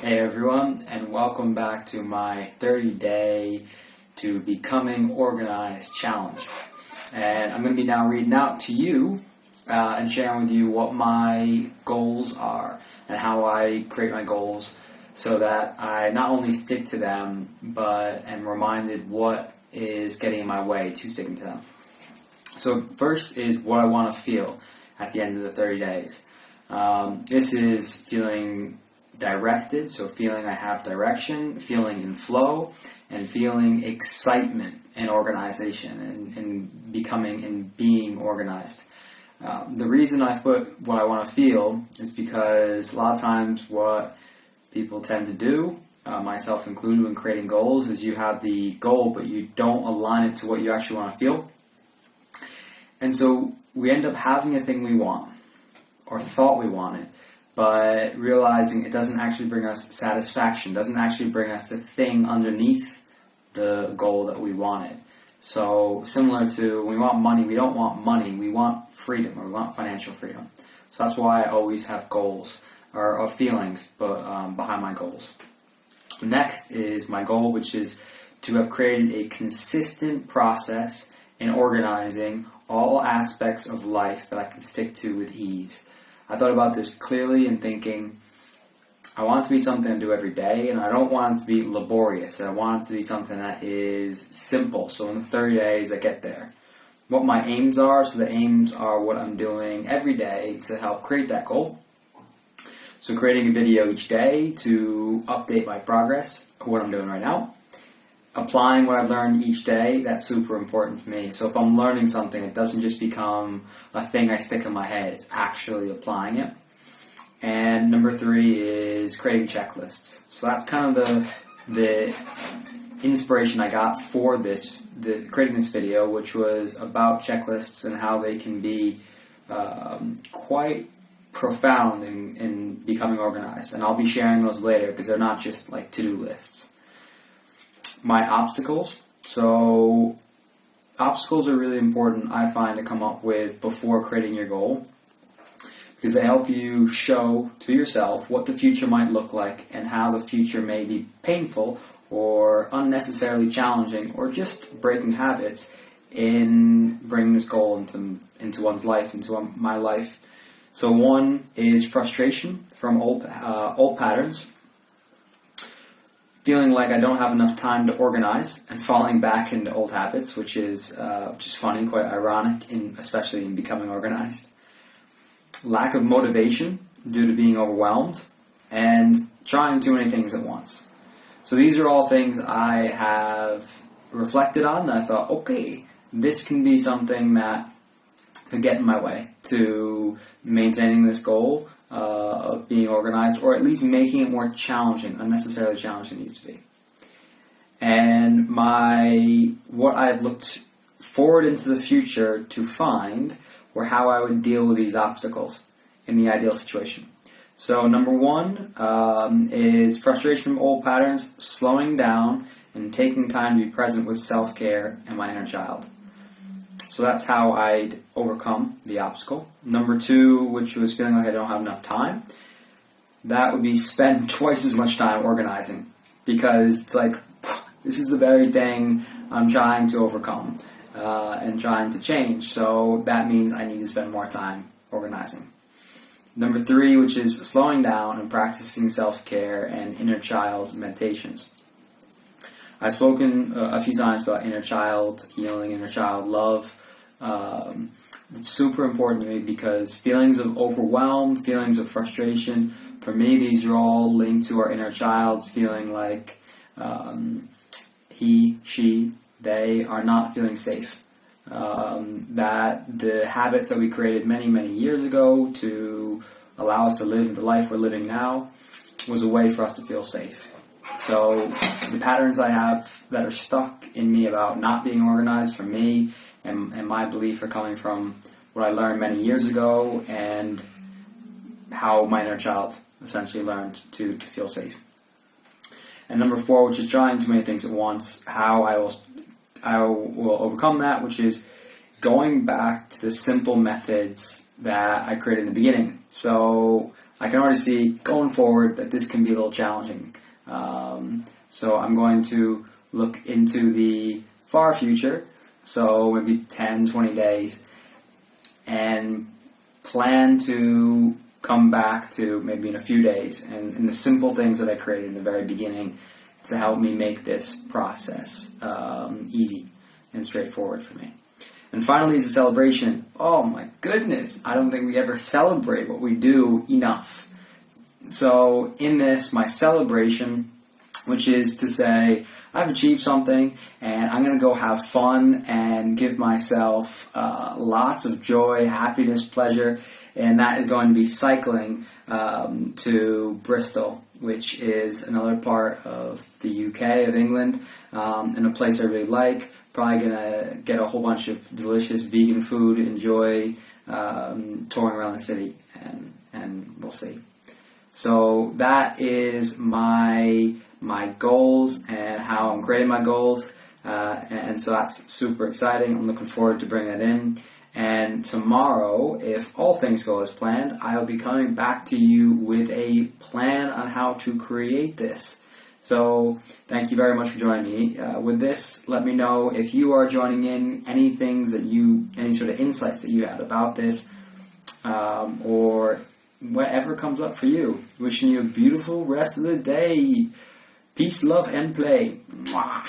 Hey everyone, and welcome back to my 30-day to becoming organized challenge. And I'm going to be now reading out to you and sharing with you what my goals are and how I create my goals so that I not only stick to them, but am reminded what is getting in my way to sticking to them. So first is what I want to feel at the end of the 30 days. This is feeling directed, so feeling I have direction, feeling in flow, and feeling excitement and organization and becoming and being organized. The reason I put what I want to feel is because a lot of times what people tend to do, myself included when creating goals, is you have the goal but you don't align it to what you actually want to feel. And so we end up having a thing we want, or thought we wanted, but realizing it doesn't actually bring us satisfaction, doesn't actually bring us the thing underneath the goal that we wanted. So similar to when we want money, we don't want money, we want freedom, or we want financial freedom. So that's why I always have goals, or feelings behind my goals. Next is my goal, which is to have created a consistent process in organizing all aspects of life that I can stick to with ease. I thought about this clearly and thinking, I want it to be something I do every day, and I don't want it to be laborious. I want it to be something that is simple, so in the 30 days I get there. What my aims are, so the aims are what I'm doing every day to help create that goal. So creating a video each day to update my progress, what I'm doing right now. Applying what I've learned each day, that's super important to me. So if I'm learning something, it doesn't just become a thing I stick in my head, it's actually applying it. And number 3 is creating checklists. So that's kind of the inspiration I got for creating this video, which was about checklists and how they can be quite profound in becoming organized. And I'll be sharing those later because they're not just like to-do lists. My obstacles. So obstacles are really important, I find, to come up with before creating your goal, because they help you show to yourself what the future might look like and how the future may be painful or unnecessarily challenging or just breaking habits in bringing this goal into one's life, into my life. So one is frustration from old patterns. Feeling like I don't have enough time to organize and falling back into old habits, which is funny, quite ironic, especially in becoming organized. Lack of motivation due to being overwhelmed, and trying too many things at once. So these are all things I have reflected on, and I thought, okay, this can be something that could get in my way to maintaining this goal of being organized, or at least making it more challenging, unnecessarily challenging it needs to be. And what I've looked forward into the future to find were how I would deal with these obstacles in the ideal situation. So number 1 is frustration from old patterns, slowing down, and taking time to be present with self-care and my inner child. So that's how I'd overcome the obstacle. Number 2, which was feeling like I don't have enough time, that would be spend twice as much time organizing, because it's like, this is the very thing I'm trying to overcome and trying to change. So that means I need to spend more time organizing. Number 3, which is slowing down and practicing self-care and inner child meditations. I've spoken a few times about inner child healing, inner child love. It's super important to me because feelings of overwhelm, feelings of frustration, for me these are all linked to our inner child feeling like he, she, they are not feeling safe. That the habits that we created many, many years ago to allow us to live the life we're living now was a way for us to feel safe. So the patterns I have that are stuck in me about not being organized, for me, and my belief are coming from what I learned many years ago and how my inner child essentially learned to feel safe. And number 4, which is trying too many things at once, how I will overcome that, which is going back to the simple methods that I created in the beginning. So I can already see going forward that this can be a little challenging. So I'm going to look into the far future, so maybe 10, 20 days, and plan to come back to maybe in a few days and the simple things that I created in the very beginning to help me make this process easy and straightforward for me. And finally is a celebration. Oh my goodness, I don't think we ever celebrate what we do enough. So in this, my celebration, which is to say I've achieved something and I'm going to go have fun and give myself lots of joy, happiness, pleasure, and that is going to be cycling to Bristol, which is another part of the UK, of England, and a place I really like. Probably going to get a whole bunch of delicious vegan food, enjoy touring around the city, and we'll see. So that is my goals and how I'm creating my goals, and so that's super exciting. I'm looking forward to bringing that in. And tomorrow, if all things go as planned, I'll be coming back to you with a plan on how to create this. So thank you very much for joining me with this. Let me know if you are joining in, any sort of insights that you had about this, or whatever comes up for you. Wishing you a beautiful rest of the day. Peace, love, and play. Mwah.